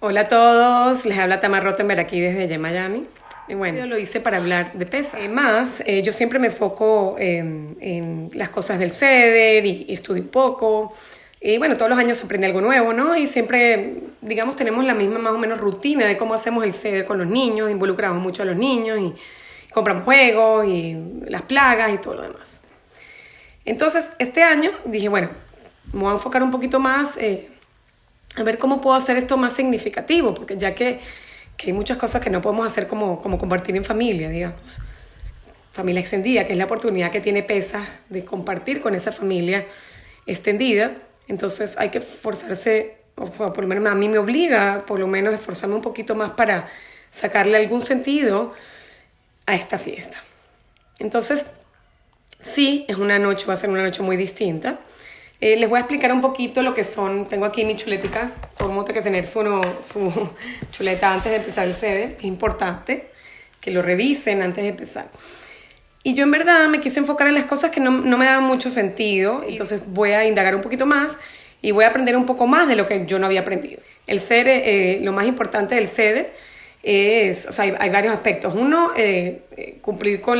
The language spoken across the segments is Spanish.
Hola a todos, les habla Tamar Rottenberg aquí desde Miami. Y bueno, yo lo hice para hablar de pesas. Yo siempre me enfoco en las cosas del ceder y estudio un poco. Y bueno, todos los años se aprende algo nuevo, ¿no? Y siempre, digamos, tenemos la misma más o menos rutina de cómo hacemos el ceder con los niños, involucramos mucho a los niños y compramos juegos y las plagas y todo lo demás. Entonces, este año dije, bueno, me voy a enfocar un poquito más a ver cómo puedo hacer esto más significativo, porque ya que hay muchas cosas que no podemos hacer como compartir en familia, digamos. Familia extendida, que es la oportunidad que tiene Pesas de compartir con esa familia extendida. Entonces hay que esforzarse, o por lo menos a mí me obliga, por lo menos esforzarme un poquito más para sacarle algún sentido a esta fiesta. Entonces, sí, va a ser una noche muy distinta. Les voy a explicar un poquito lo que son. Tengo aquí mi chuletica. Todo el mundo tiene que tener su chuleta antes de empezar el ceder. Es importante que lo revisen antes de empezar. Y yo en verdad me quise enfocar en las cosas que no me daban mucho sentido. Entonces voy a indagar un poquito más y voy a aprender un poco más de lo que yo no había aprendido. El ceder, lo más importante del ceder es, o sea, hay varios aspectos. Uno, cumplir con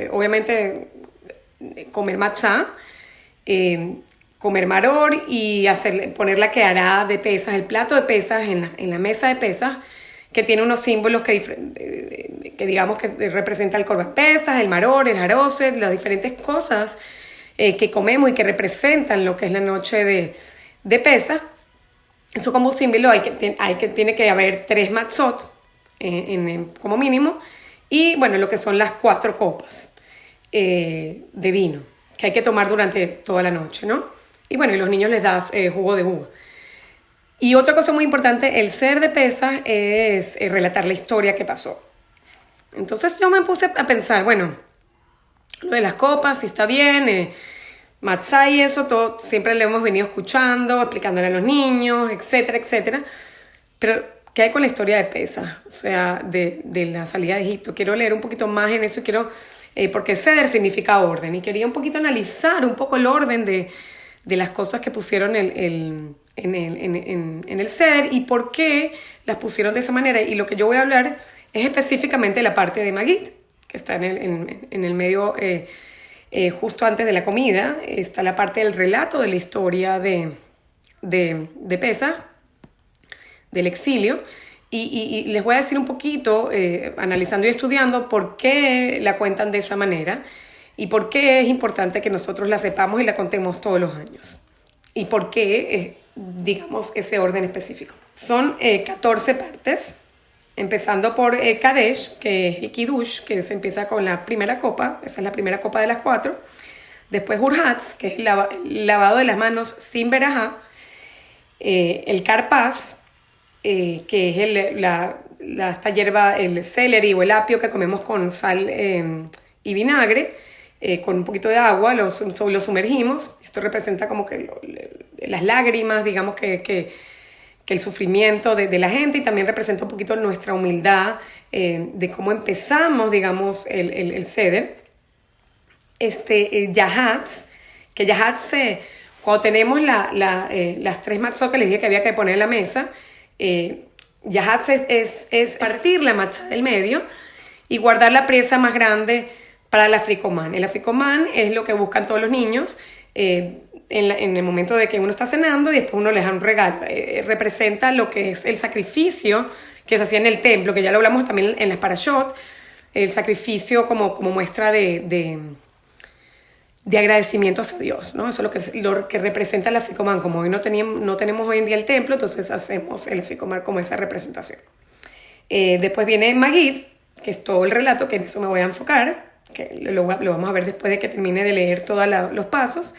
obviamente, comer matzá, comer maror y poner la quedará de pesas, el plato de pesas en la mesa de pesas, que tiene unos símbolos que digamos que representa el corban pesas, el maror, el jaroset, las diferentes cosas que comemos y que representan lo que es la noche de pesas. Eso como símbolo tiene que haber 3 matzot como mínimo, y bueno, lo que son las 4 copas de vino que hay que tomar durante toda la noche, ¿no? Y bueno, y los niños les das jugo de uva. Y otra cosa muy importante, el ser de pesas es relatar la historia que pasó. Entonces yo me puse a pensar, bueno, lo de las copas, si está bien, matzá y eso, todo siempre lo hemos venido escuchando, explicándole a los niños, etcétera, etcétera. Pero, ¿qué hay con la historia de pesas? O sea, de la salida de Egipto. Quiero leer un poquito más en eso y porque ceder significa orden. Y quería un poquito analizar un poco el orden de las cosas que pusieron en el ceder y por qué las pusieron de esa manera. Y lo que yo voy a hablar es específicamente de la parte de Magid, que está en el medio, justo antes de la comida. Está la parte del relato de la historia de Pesach, del exilio. Y les voy a decir un poquito, analizando y estudiando, por qué la cuentan de esa manera y por qué es importante que nosotros la sepamos y la contemos todos los años. Y por qué, digamos, ese orden específico. Son 14 partes, empezando por Kadesh, que es el Kiddush, que se empieza con la primera copa. Esa es la primera copa de las 4. Después Urhatz, que es el lavado de las manos sin verajá. El Karpaz, que es esta hierba, el celery o el apio que comemos con sal y vinagre, con un poquito de agua, lo sumergimos. Esto representa como que las lágrimas, digamos que el sufrimiento de la gente, y también representa un poquito nuestra humildad de cómo empezamos, digamos, el ceder. Yahatz, que Yahatz, cuando tenemos las 3 matzot que les dije que había que poner en la mesa, Yahatz es partir la matzá del medio y guardar la presa más grande para el africomán. El africomán es lo que buscan todos los niños en el momento de que uno está cenando y después uno les da un regalo. Representa lo que es el sacrificio que se hacía en el templo, que ya lo hablamos también en las parashot, el sacrificio como muestra de agradecimiento hacia Dios, ¿no? Eso es lo que representa el africomán. Como hoy no tenemos hoy en día el templo, entonces hacemos el africomán como esa representación. Después viene Magid, que es todo el relato, que en eso me voy a enfocar, que lo vamos a ver después de que termine de leer todos los pasos.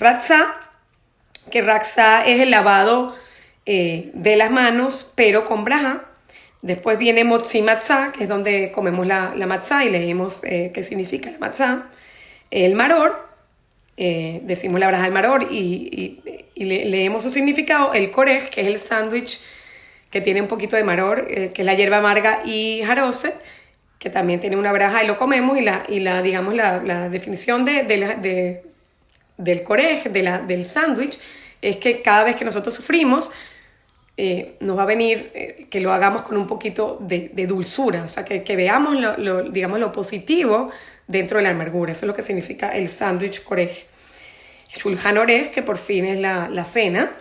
Ratzá, que Ratzá es el lavado de las manos, pero con brajá. Después viene Motzi Matzá, que es donde comemos la matzá y leemos qué significa la matzá. El maror, decimos la braja del maror y leemos su significado. El korej, que es el sándwich que tiene un poquito de maror, que es la hierba amarga, y jaroset, que también tiene una braja y lo comemos. Digamos, la definición del korej, del sándwich, es que cada vez que nosotros sufrimos, nos va a venir que lo hagamos con un poquito de dulzura, o sea, que veamos digamos, lo positivo dentro de la amargura. Eso es lo que significa el sándwich korech. Shulchan Orech, que por fin es la cena.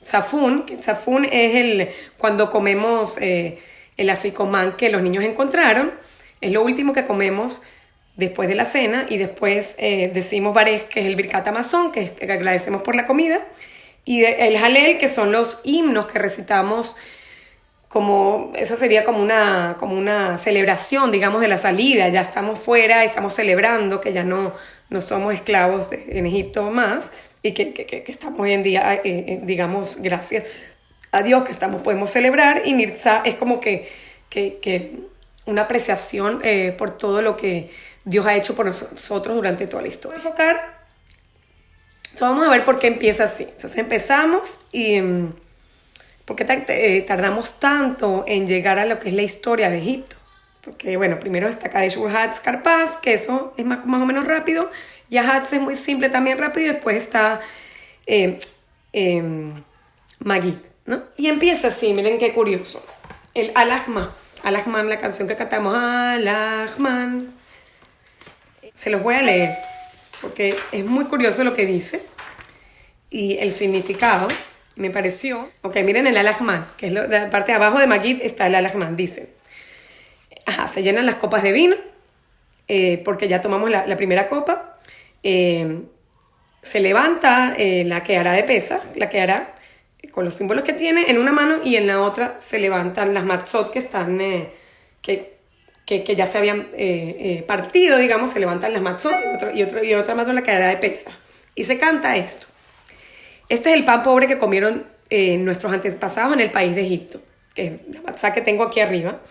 Tzafun, que tzafun es cuando comemos el afikoman que los niños encontraron, es lo último que comemos después de la cena, y después decimos Barech, que es el Birkat Hamazon, que agradecemos por la comida, y el Halel, que son los himnos que recitamos, eso sería como una celebración, digamos, de la salida. Ya estamos fuera, estamos celebrando que ya no somos esclavos en Egipto más, y que estamos hoy en día, digamos, gracias a Dios que podemos celebrar. Y Nirza es como que una apreciación por todo lo que Dios ha hecho por nosotros durante toda la historia. Enfocar. Entonces vamos a ver por qué empieza así. Entonces empezamos y ¿por qué tardamos tanto en llegar a lo que es la historia de Egipto? Porque, bueno, primero está Kadesh Urhatz Karpas, que eso es más o menos rápido. Yahatz es muy simple, también rápido. Y después está Magid, ¿no? Y empieza así, miren qué curioso. El Alahman. Alahman, la canción que cantamos, Alahman. Se los voy a leer, porque es muy curioso lo que dice. Y el significado me pareció. Ok, miren el Alahman, que es la parte de abajo de Magid está el Alahman. Dice, se llenan las copas de vino, porque ya tomamos la primera copa. Se levanta la quehará de Pesaj, la quehará con los símbolos que tiene en una mano, y en la otra se levantan las matzot que están, que ya se habían partido, digamos. Se levantan las matzot y otra mano la quehará de Pesaj. Y se canta esto. Este es el pan pobre que comieron nuestros antepasados en el país de Egipto, que es la matzá que tengo aquí arriba.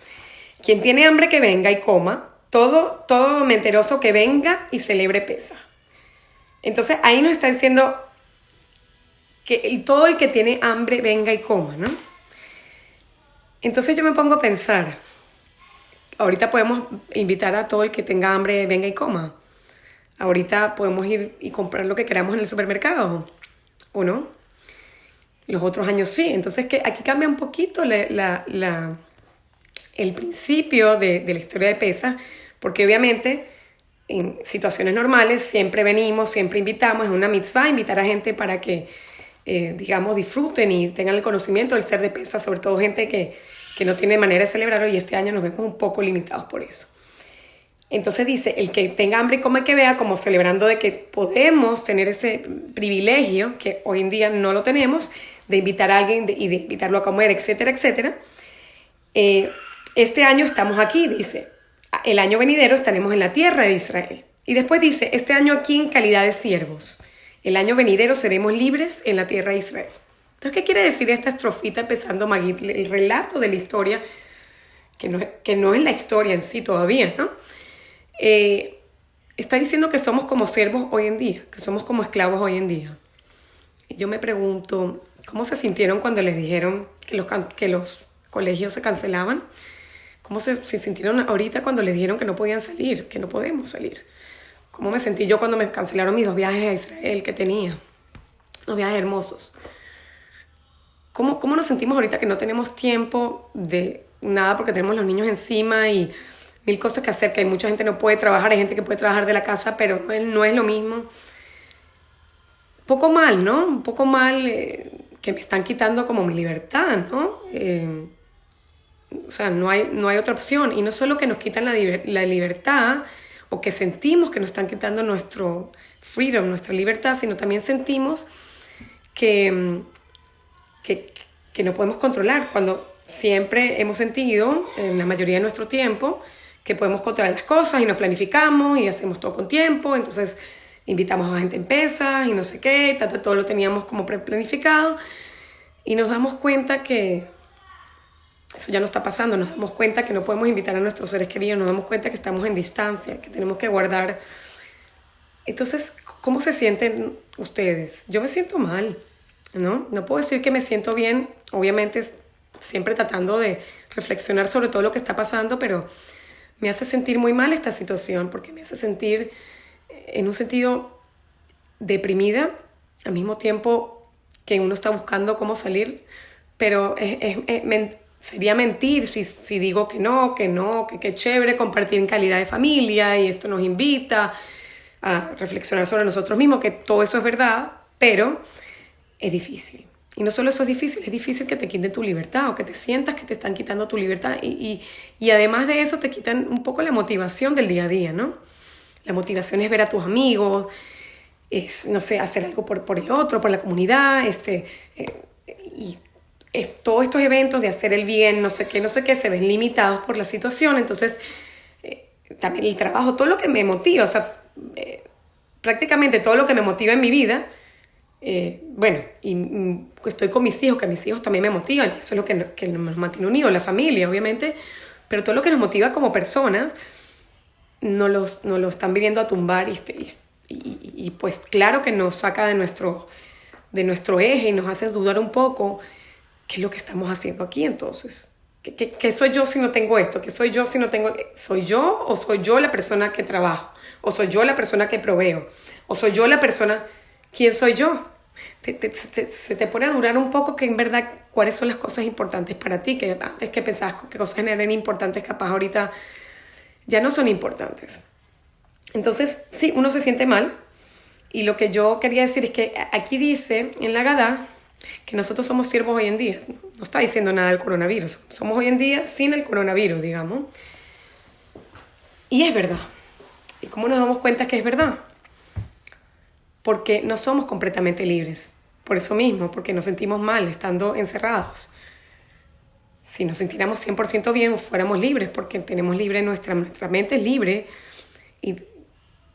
Quien tiene hambre que venga y coma, todo menteroso que venga y celebre Pesaj. Entonces ahí nos está diciendo que todo el que tiene hambre venga y coma, ¿no? Entonces yo me pongo a pensar, ahorita podemos invitar a todo el que tenga hambre venga y coma. Ahorita podemos ir y comprar lo que queramos en el supermercado, ¿o no? Los otros años sí. Entonces que aquí cambia un poquito el principio de la historia de Pesaj, porque obviamente en situaciones normales siempre venimos, siempre invitamos, es una mitzvah invitar a gente para que, digamos, disfruten y tengan el conocimiento del ser de Pesaj, sobre todo gente que no tiene manera de celebrarlo, y este año nos vemos un poco limitados por eso. Entonces dice, el que tenga hambre y coma, que vea, como celebrando de que podemos tener ese privilegio, que hoy en día no lo tenemos, de invitar a alguien y de invitarlo a comer, etcétera, etcétera. Este año estamos aquí, dice, el año venidero estaremos en la tierra de Israel. Y después dice, este año aquí en calidad de siervos. El año venidero seremos libres en la tierra de Israel. Entonces, ¿qué quiere decir esta estrofita empezando Magid? El relato de la historia, que no es la historia en sí todavía, ¿no? Está diciendo que somos como siervos hoy en día, que somos como esclavos hoy en día. Y yo me pregunto, ¿cómo se sintieron cuando les dijeron que los colegios se cancelaban? ¿Cómo se sintieron ahorita cuando les dijeron que no podían salir, que no podemos salir? ¿Cómo me sentí yo cuando me cancelaron mis 2 viajes a Israel que tenía? 2 viajes hermosos. ¿Cómo nos sentimos ahorita que no tenemos tiempo de nada porque tenemos los niños encima y 1000 cosas que hacer, que hay mucha gente que no puede trabajar, hay gente que puede trabajar de la casa, pero no es lo mismo? Un poco mal, ¿no? Un poco mal que me están quitando como mi libertad, ¿no? O sea, no hay otra opción. Y no solo que nos quitan la libertad, o que sentimos que nos están quitando nuestro freedom, nuestra libertad, sino también sentimos que no podemos controlar, cuando siempre hemos sentido, en la mayoría de nuestro tiempo, que podemos controlar las cosas y nos planificamos y hacemos todo con tiempo. Entonces invitamos a gente en Pesaj y no sé qué, todo lo teníamos como planificado, y nos damos cuenta que eso ya no está pasando. Nos damos cuenta que no podemos invitar a nuestros seres queridos, nos damos cuenta que estamos en distancia, que tenemos que guardar. Entonces, ¿cómo se sienten ustedes? Yo me siento mal, ¿no? No puedo decir que me siento bien, obviamente siempre tratando de reflexionar sobre todo lo que está pasando, pero me hace sentir muy mal esta situación, porque me hace sentir en un sentido deprimida, al mismo tiempo que uno está buscando cómo salir, pero sería mentir si digo que qué chévere compartir en calidad de familia y esto nos invita a reflexionar sobre nosotros mismos, que todo eso es verdad, pero es difícil. Y no solo eso es difícil que te quiten tu libertad o que te sientas que te están quitando tu libertad y además de eso te quitan un poco la motivación del día a día, ¿no? La motivación es ver a tus amigos, es, no sé, hacer algo por el otro, por la comunidad, y todos estos eventos de hacer el bien, no sé qué, se ven limitados por la situación. Entonces, también el trabajo, todo lo que me motiva, o sea, prácticamente todo lo que me motiva en mi vida, y estoy con mis hijos, que mis hijos también me motivan, eso es lo que nos mantiene unidos, la familia, obviamente, pero todo lo que nos motiva como personas, no lo están viniendo a tumbar y pues claro que nos saca de nuestro eje y nos hace dudar un poco qué es lo que estamos haciendo aquí entonces. ¿Qué soy yo si no tengo esto? ¿Qué soy yo si no tengo...? ¿Soy yo o soy yo la persona que trabajo? ¿O soy yo la persona que proveo? ¿O soy yo la persona... ¿Quién soy yo? Se te pone a durar un poco que en verdad cuáles son las cosas importantes para ti, que antes que pensabas que cosas eran importantes, capaz ahorita ya no son importantes. Entonces, sí, uno se siente mal. Y lo que yo quería decir es que aquí dice en la Agadá que nosotros somos siervos hoy en día. No está diciendo nada del coronavirus. Somos hoy en día sin el coronavirus, digamos. Y es verdad. ¿Y cómo nos damos cuenta que es verdad? Porque no somos completamente libres. Por eso mismo, porque nos sentimos mal estando encerrados. Si nos sintiéramos 100% bien, fuéramos libres, porque tenemos libre nuestra mente es libre y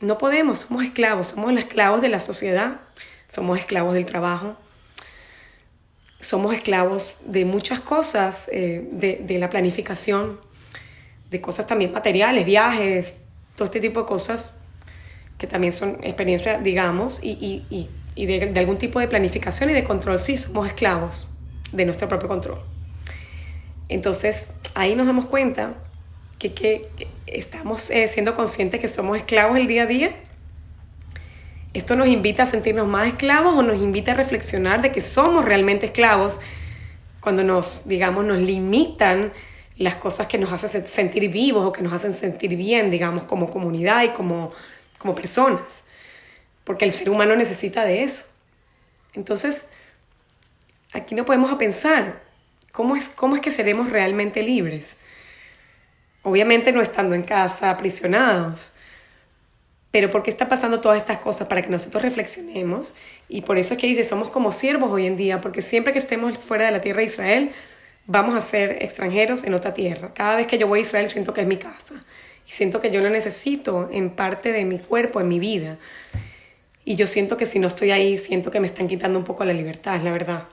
no podemos, somos los esclavos de la sociedad, somos esclavos del trabajo, somos esclavos de muchas cosas, de la planificación, de cosas también materiales, viajes, todo este tipo de cosas que también son experiencias, digamos, y de algún tipo de planificación y de control. Sí, somos esclavos de nuestro propio control. Entonces, ahí nos damos cuenta que estamos siendo conscientes que somos esclavos el día a día. ¿Esto nos invita a sentirnos más esclavos o nos invita a reflexionar de que somos realmente esclavos cuando nos limitan las cosas que nos hacen sentir vivos o que nos hacen sentir bien, digamos, como comunidad y como personas? Porque el ser humano necesita de eso. Entonces, aquí no podemos pensar ¿cómo es que seremos realmente libres? Obviamente no estando en casa, aprisionados. Pero ¿por qué está pasando todas estas cosas? Para que nosotros reflexionemos. Y por eso es que dice, somos como siervos hoy en día, porque siempre que estemos fuera de la tierra de Israel, vamos a ser extranjeros en otra tierra. Cada vez que yo voy a Israel siento que es mi casa. Y siento que yo lo necesito en parte de mi cuerpo, en mi vida. Y yo siento que si no estoy ahí, siento que me están quitando un poco la libertad, es la verdad.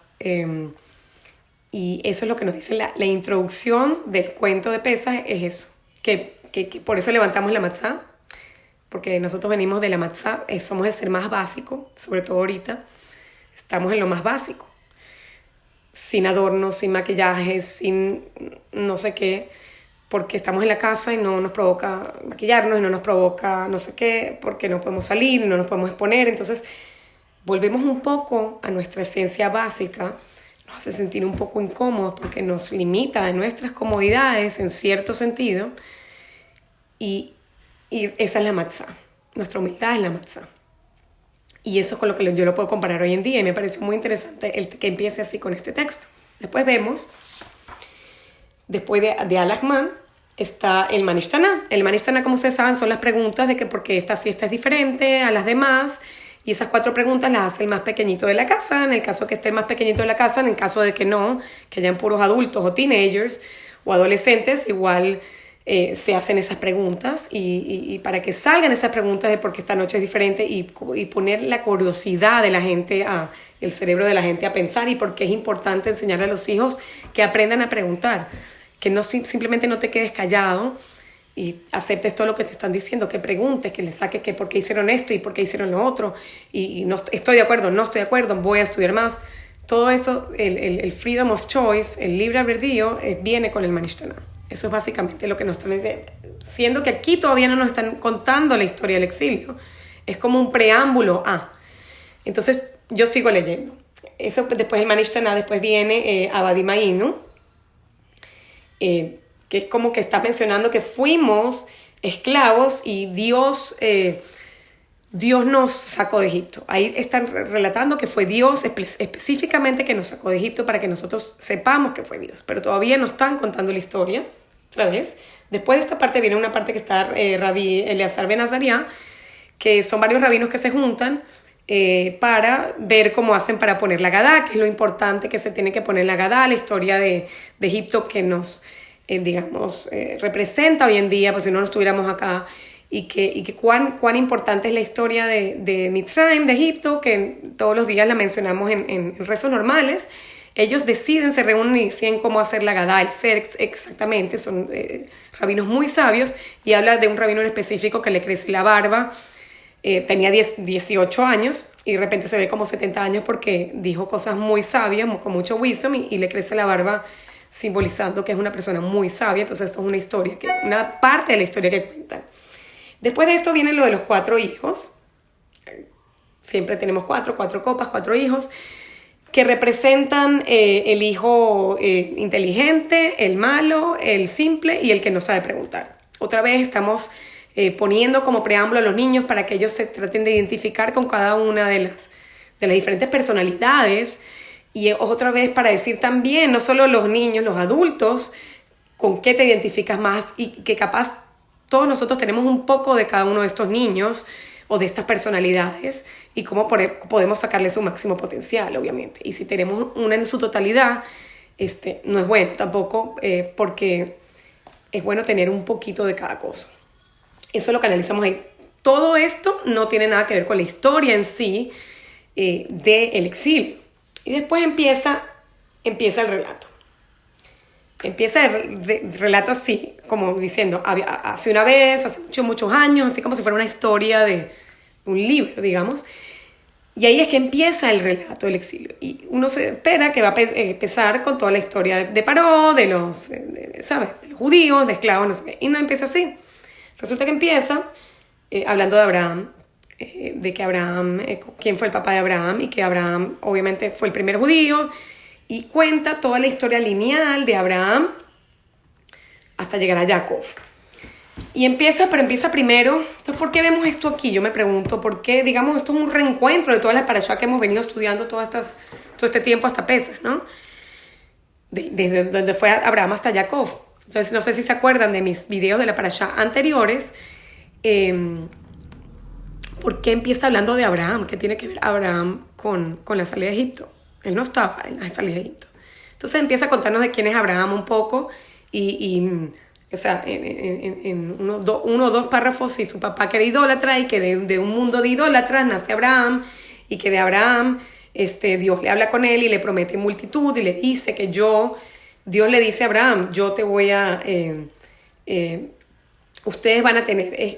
Y eso es lo que nos dice la introducción del cuento de Pesaj, es eso. Que por eso levantamos la matzá, porque nosotros venimos de la matzá, somos el ser más básico, sobre todo ahorita, estamos en lo más básico. Sin adornos, sin maquillaje, sin no sé qué, porque estamos en la casa y no nos provoca maquillarnos y no nos provoca no sé qué, porque no podemos salir, no nos podemos exponer. Entonces volvemos un poco a nuestra esencia básica, nos hace sentir un poco incómodos porque nos limita de nuestras comodidades en cierto sentido, y esa es la matzá, nuestra humildad es la matzá. Y eso es con lo que yo lo puedo comparar hoy en día y me pareció muy interesante el que empiece así con este texto. Después vemos, después de Al-Ahman, está el Manishtaná. El Manishtaná, como ustedes saben, son las preguntas de que por qué esta fiesta es diferente a las demás. Y esas 4 preguntas las hace el más pequeñito de la casa, en el caso que esté el más pequeñito de la casa, en el caso de que no, que hayan puros adultos o teenagers o adolescentes, igual se hacen esas preguntas y para que salgan esas preguntas de por qué esta noche es diferente y poner la curiosidad de la gente, el cerebro de la gente a pensar, y por qué es importante enseñarle a los hijos que aprendan a preguntar, que no simplemente no te quedes callado y aceptes todo lo que te están diciendo, que preguntes, que les saques que por qué hicieron esto y por qué hicieron lo otro, y no estoy de acuerdo, no estoy de acuerdo, voy a estudiar más. Todo eso, el freedom of choice, el libre albedrío, viene con el Manishtaná. Eso es básicamente lo que nos están diciendo, que aquí todavía no nos están contando la historia del exilio. Es como un preámbulo a. Entonces yo sigo leyendo. Eso después el Manishtana, después viene Abadimainu, que es como que está mencionando que fuimos esclavos y Dios nos sacó de Egipto. Ahí están relatando que fue Dios específicamente que nos sacó de Egipto para que nosotros sepamos que fue Dios, pero todavía no están contando la historia otra vez. Después de esta parte viene una parte que está Rabbi Eleazar Ben Azariah, que son varios rabinos que se juntan para ver cómo hacen para poner la Agadá, que es lo importante que se tiene que poner la Agadá, la historia de Egipto que nos, representa hoy en día, pues si no estuviéramos acá, y que cuán importante es la historia de Mitzrayim, de Egipto, que todos los días la mencionamos en rezos normales. Ellos deciden, se reúnen y deciden cómo hacer la Agadá, el ser exactamente, son rabinos muy sabios, y habla de un rabino en específico que le crece la barba. Tenía 18 años y de repente se ve como 70 años porque dijo cosas muy sabias, con mucho wisdom, y le crece la barba simbolizando que es una persona muy sabia. Entonces esto es una historia, una parte de la historia que cuentan. Después de esto viene lo de los 4 hijos. Siempre tenemos 4 copas, 4 hijos, que representan el hijo inteligente, el malo, el simple y el que no sabe preguntar. Otra vez estamos poniendo como preámbulo a los niños para que ellos se traten de identificar con cada una de las diferentes personalidades, y otra vez para decir también, no solo los niños, los adultos, con qué te identificas más, y que capaz todos nosotros tenemos un poco de cada uno de estos niños o de estas personalidades, y cómo podemos sacarle su máximo potencial, obviamente. Y si tenemos una en su totalidad, no es bueno tampoco, porque es bueno tener un poquito de cada cosa. Eso es lo que analizamos ahí. Todo esto no tiene nada que ver con la historia en sí del exilio. Y después empieza el relato. Empieza el relato así, como diciendo, hace una vez, hace muchos años, así como si fuera una historia de un libro, digamos. Y ahí es que empieza el relato del exilio. Y uno se espera que va a empezar con toda la historia de Paró, de los judíos, de esclavos, no sé qué. Y no empieza así. Resulta que empieza hablando de Abraham, de que Abraham, quién fue el papá de Abraham, y que Abraham obviamente fue el primer judío, y cuenta toda la historia lineal de Abraham hasta llegar a Jacob. Y empieza primero. Entonces, ¿por qué vemos esto aquí? Yo me pregunto, ¿por qué, digamos, esto es un reencuentro de todas las parashá que hemos venido estudiando todo este tiempo hasta Pesach, ¿no? Desde donde fue Abraham hasta Jacob. Entonces, no sé si se acuerdan de mis videos de la parashá anteriores. ¿Por qué empieza hablando de Abraham? ¿Qué tiene que ver Abraham con la salida de Egipto? Él no estaba en la salida de Egipto. Entonces empieza a contarnos de quién es Abraham un poco, o sea, en uno o dos párrafos, y su papá que era idólatra, y que de un mundo de idólatras nace Abraham, y que de Abraham Dios le habla con él y le promete multitud, y le dice que Dios le dice a Abraham, yo te voy a... ustedes van a tener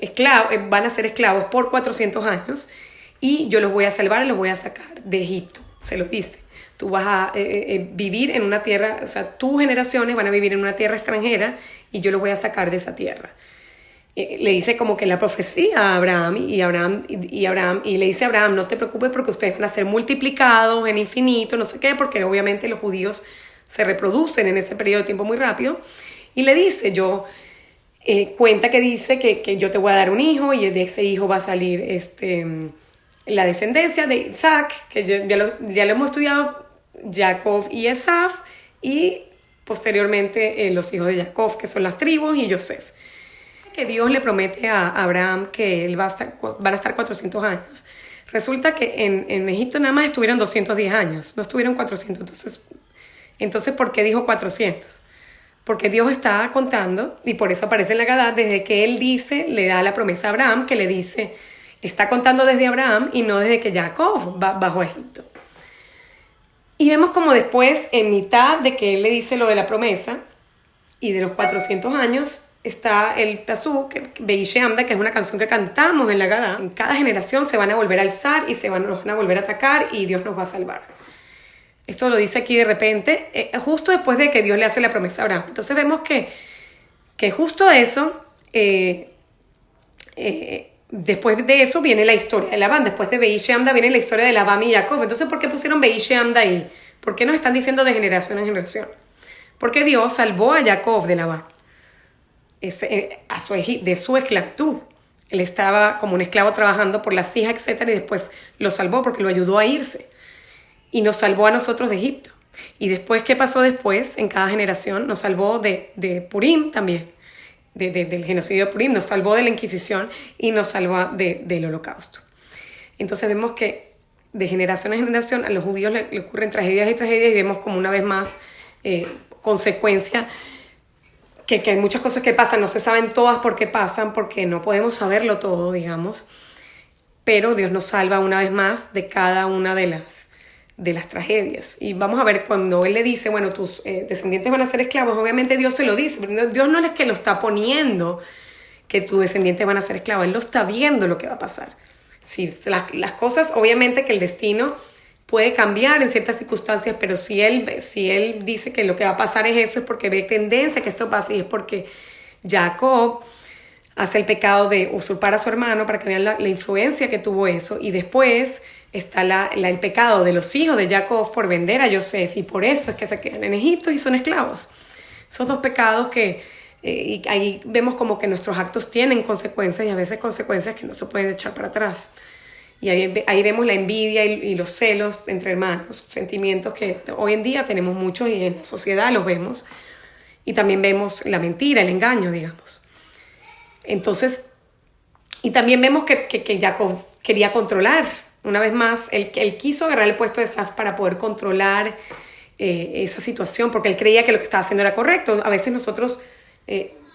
van a ser esclavos por 400 años, y yo los voy a salvar y los voy a sacar de Egipto. Se los dice. Tú vas a vivir en una tierra, o sea, tus generaciones van a vivir en una tierra extranjera, y yo los voy a sacar de esa tierra. Le dice como que la profecía a Abraham, y le dice a Abraham, no te preocupes porque ustedes van a ser multiplicados en infinito, no sé qué, porque obviamente los judíos se reproducen en ese periodo de tiempo muy rápido. Y le dice, cuenta que dice que yo te voy a dar un hijo, y de ese hijo va a salir la descendencia de Isaac, que ya lo hemos estudiado, Jacob y Esaf, y posteriormente los hijos de Jacob, que son las tribus, y Yosef. Que Dios le promete a Abraham que él van a estar 400 años. Resulta que en Egipto nada más estuvieron 210 años, no estuvieron 400. Entonces, ¿por qué dijo 400? Porque Dios está contando, y por eso aparece en la Agadá, desde que él le da la promesa a Abraham, que le dice, está contando desde Abraham y no desde que Jacob bajó a Egipto. Y vemos como después, en mitad de que él le dice lo de la promesa y de los 400 años, está el pasuk, Beisheamda, que es una canción que cantamos en la Agadá. En cada generación se van a volver a alzar y nos van a volver a atacar, y Dios nos va a salvar. Esto lo dice aquí de repente, justo después de que Dios le hace la promesa a Abraham. Entonces vemos que justo eso después de eso viene la historia de Labán. Después de Beí Sheamda viene la historia de Labán y Jacob. Entonces, ¿por qué pusieron Beí Sheamda ahí? ¿Por qué nos están diciendo de generación en generación? Porque Dios salvó a Jacob de Labán, de su esclavitud. Él estaba como un esclavo trabajando por las hijas, etc. Y después lo salvó porque lo ayudó a irse. Y nos salvó a nosotros de Egipto. Y después, ¿qué pasó después? En cada generación nos salvó de Purim también. Del genocidio de Purim, nos salvó de la Inquisición y nos salvó del Holocausto. Entonces vemos que de generación en generación a los judíos le ocurren tragedias y tragedias y vemos como una vez más consecuencia que hay muchas cosas que pasan, no se saben todas por qué pasan, porque no podemos saberlo todo, digamos, pero Dios nos salva una vez más de cada una de las tragedias. Y vamos a ver, cuando Él le dice, bueno, tus descendientes van a ser esclavos, obviamente Dios se lo dice, pero Dios no es que lo está poniendo que tus descendientes van a ser esclavos, Él lo está viendo lo que va a pasar. Si las cosas, obviamente que el destino puede cambiar en ciertas circunstancias, pero si él dice que lo que va a pasar es eso, es porque ve tendencia que esto pase, y es porque Jacob hace el pecado de usurpar a su hermano, para que vean la influencia que tuvo eso, y después está el pecado de los hijos de Jacob por vender a Yosef, y por eso es que se quedan en Egipto y son esclavos. Esos dos pecados y ahí vemos como que nuestros actos tienen consecuencias, y a veces consecuencias que no se pueden echar para atrás. Y ahí vemos la envidia y los celos entre hermanos, sentimientos que hoy en día tenemos muchos y en la sociedad los vemos. Y también vemos la mentira, el engaño, digamos. Entonces, y también vemos que Jacob quería controlar. Una vez más, él quiso agarrar el puesto de Saf para poder controlar esa situación, porque él creía que lo que estaba haciendo era correcto. A veces nosotros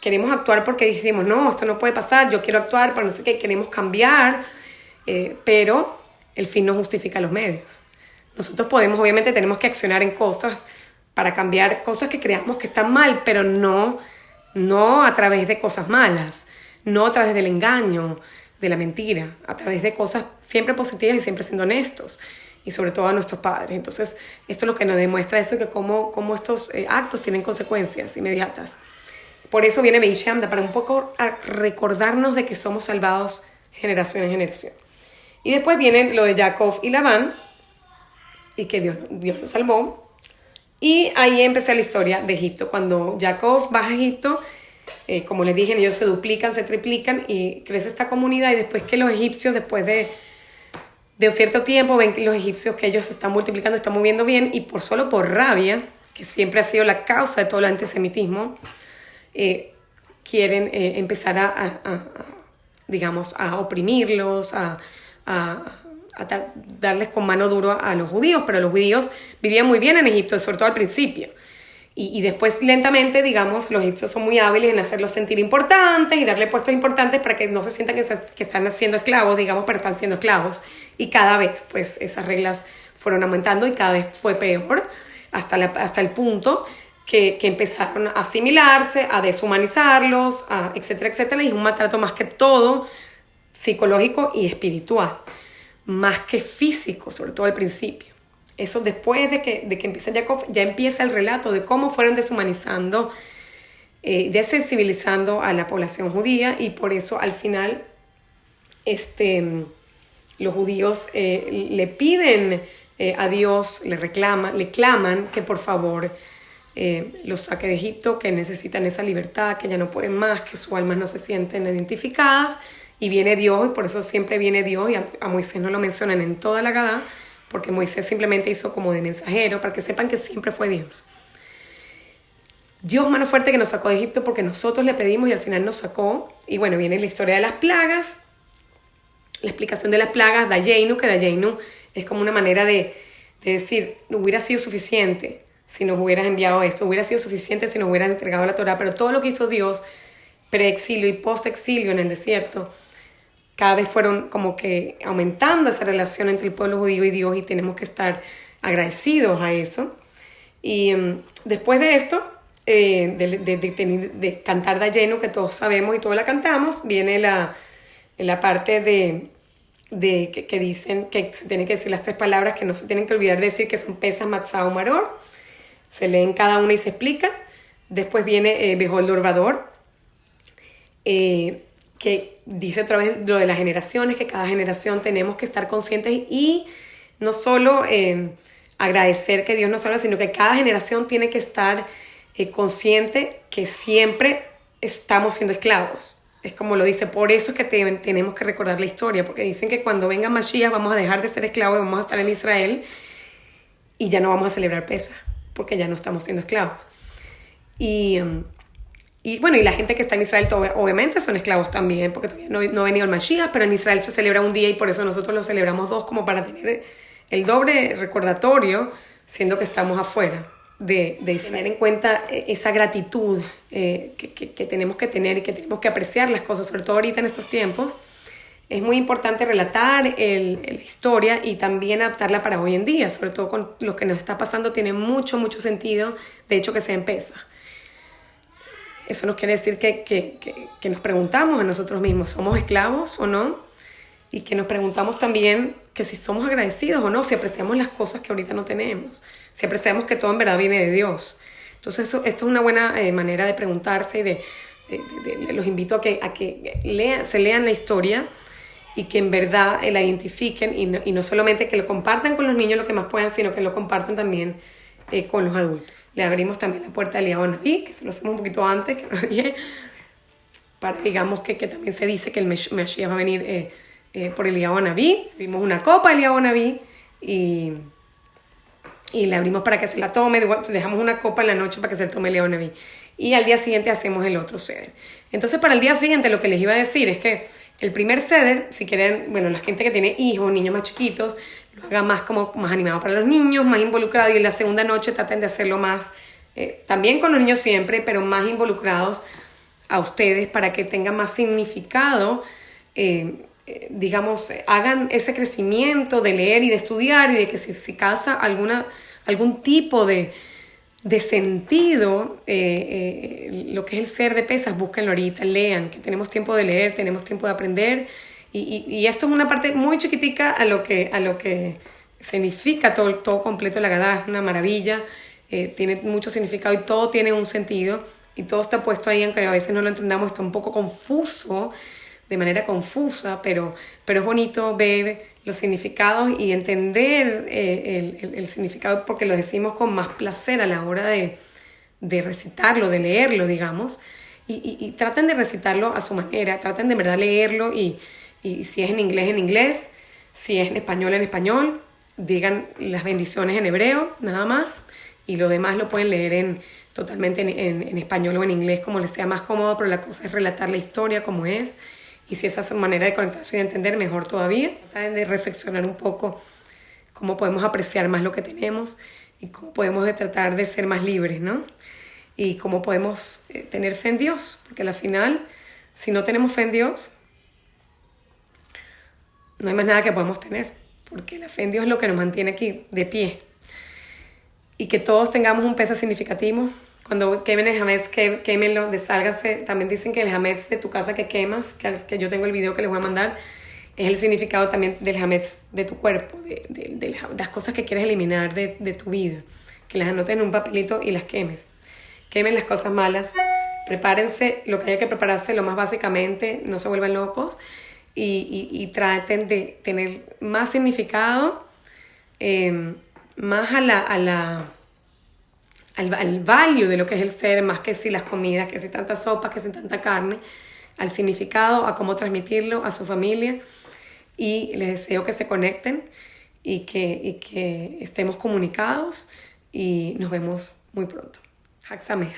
queremos actuar porque decimos, no, esto no puede pasar, yo quiero actuar para no sé qué, queremos cambiar. Pero el fin no justifica los medios. Nosotros obviamente tenemos que accionar en cosas para cambiar cosas que creamos que están mal, pero no a través de cosas malas, no a través del engaño, de la mentira, a través de cosas siempre positivas y siempre siendo honestos, y sobre todo a nuestros padres. Entonces, esto es lo que nos demuestra eso, que cómo estos actos tienen consecuencias inmediatas. Por eso viene Beí Sheamda, para un poco a recordarnos de que somos salvados generación en generación. Y después viene lo de Jacob y Labán, y que Dios lo salvó. Y ahí empezó la historia de Egipto. Cuando Jacob baja a Egipto, como les dije, ellos se duplican, se triplican y crece esta comunidad. Y después que los egipcios, después de un cierto tiempo, ven que los egipcios que ellos se están multiplicando, están moviendo bien, y solo por rabia, que siempre ha sido la causa de todo el antisemitismo, quieren empezar a oprimirlos, a darles con mano dura a los judíos. Pero los judíos vivían muy bien en Egipto, sobre todo al principio. Y después, lentamente, digamos, los egipcios son muy hábiles en hacerlos sentir importantes y darle puestos importantes para que no se sientan que están siendo esclavos, digamos, pero están siendo esclavos. Y cada vez, pues, esas reglas fueron aumentando y cada vez fue peor, hasta el punto que empezaron a asimilarse, a deshumanizarlos, etcétera, etcétera. Y es un maltrato más que todo psicológico y espiritual, más que físico, sobre todo al principio. Eso después de que empieza Jacob, ya empieza el relato de cómo fueron deshumanizando, desensibilizando a la población judía, y por eso al final los judíos le piden a Dios, le claman que por favor los saque de Egipto, que necesitan esa libertad, que ya no pueden más, que sus almas no se sienten identificadas. Y viene Dios, y por eso siempre viene Dios, y a Moisés no lo mencionan en toda la Gadá, porque Moisés simplemente hizo como de mensajero, para que sepan que siempre fue Dios. Dios mano fuerte que nos sacó de Egipto porque nosotros le pedimos y al final nos sacó. Y bueno, viene la historia de las plagas, la explicación de las plagas, Dayenu, que Dayenu es como una manera de decir, no hubiera sido suficiente si nos hubieras enviado esto, hubiera sido suficiente si nos hubieras entregado la Torá, pero todo lo que hizo Dios pre-exilio y post-exilio en el desierto, cada vez fueron como que aumentando esa relación entre el pueblo judío y Dios, y tenemos que estar agradecidos a eso. Y después de esto, de cantar Dayenu, que todos sabemos y todos la cantamos, viene la parte que dicen que se tienen que decir las 3 palabras que no se tienen que olvidar de decir, que son Pesach, Matzah, Maror. Se leen cada una y se explican. Después viene Behol Dorvador, que que dice otra vez lo de las generaciones, que cada generación tenemos que estar conscientes y no solo agradecer que Dios nos salva, sino que cada generación tiene que estar consciente que siempre estamos siendo esclavos. Es como lo dice, por eso es que tenemos que recordar la historia, porque dicen que cuando venga Mashiach vamos a dejar de ser esclavos y vamos a estar en Israel y ya no vamos a celebrar Pesaj, porque ya no estamos siendo esclavos. Y bueno, y la gente que está en Israel obviamente son esclavos también, porque todavía no ha venido el Mashiach, pero en Israel se celebra un día y por eso nosotros lo celebramos dos, como para tener el doble recordatorio, siendo que estamos afuera de Israel. Tener en cuenta esa gratitud que tenemos que tener y que tenemos que apreciar las cosas, sobre todo ahorita en estos tiempos. Es muy importante relatar la historia y también adaptarla para hoy en día, sobre todo con lo que nos está pasando, tiene mucho sentido, de hecho, que se empieza. Eso nos quiere decir que nos preguntamos a nosotros mismos, ¿somos esclavos o no? Y que nos preguntamos también que si somos agradecidos o no, si apreciamos las cosas que ahorita no tenemos, si apreciamos que todo en verdad viene de Dios. Entonces esto es una buena manera de preguntarse y los invito a que se lean la historia y que en verdad la identifiquen y no solamente que lo compartan con los niños lo que más puedan, sino que lo compartan también con los adultos. Le abrimos también la puerta al Eliyahu Naví, que eso lo hacemos un poquito antes, que no llegue, para digamos que también se dice que el Mashiach va a venir por Eliyahu Naví. Servimos una copa de Eliyahu Naví y le abrimos para que se la tome, dejamos una copa en la noche para que se tome Eliyahu Naví. Y al día siguiente hacemos el otro seder. Entonces para el día siguiente lo que les iba a decir es que el primer seder, si quieren, bueno, la gente que tiene hijos, niños más chiquitos, lo haga más animado para los niños, más involucrado, y en la segunda noche traten de hacerlo más, también con los niños siempre, pero más involucrados a ustedes para que tenga más significado, digamos, hagan ese crecimiento de leer y de estudiar y de que si causa algún tipo de sentido, lo que es el ser de Pesaj, búsquenlo ahorita, lean, que tenemos tiempo de leer, tenemos tiempo de aprender, y esto es una parte muy chiquitica a lo que significa todo completo la Agadá. Es una maravilla, tiene mucho significado y todo tiene un sentido, y todo está puesto ahí, aunque a veces no lo entendamos, está un poco confuso, de manera confusa, pero es bonito ver los significados y entender el significado, porque lo decimos con más placer a la hora de recitarlo, de leerlo, digamos, y traten de recitarlo a su manera, traten de verdad leerlo y si es en inglés, si es en español, digan las bendiciones en hebreo, nada más, y lo demás lo pueden leer totalmente en español o en inglés, como les sea más cómodo, pero la cosa es relatar la historia como es. Y si esa es su manera de conectarse y de entender, mejor todavía. Traten de reflexionar un poco cómo podemos apreciar más lo que tenemos y cómo podemos tratar de ser más libres, ¿no? Y cómo podemos tener fe en Dios, porque al final, si no tenemos fe en Dios, no hay más nada que podemos tener, porque la fe en Dios es lo que nos mantiene aquí de pie. Y que todos tengamos un peso significativo. Cuando quemen el hametz, quémenlo, desálgase. También dicen que el hametz de tu casa que quemas, que yo tengo el video que les voy a mandar, es el significado también del hametz de tu cuerpo, de las cosas que quieres eliminar de tu vida. Que las anotes en un papelito y las quemes. Quemen las cosas malas, prepárense lo que haya que prepararse lo más básicamente, no se vuelvan locos y traten de tener más significado, más al value de lo que es el ser, más que si las comidas, que si tanta sopa, que si tanta carne, al significado, a cómo transmitirlo a su familia. Y les deseo que se conecten y que estemos comunicados y nos vemos muy pronto. Hag Sameach.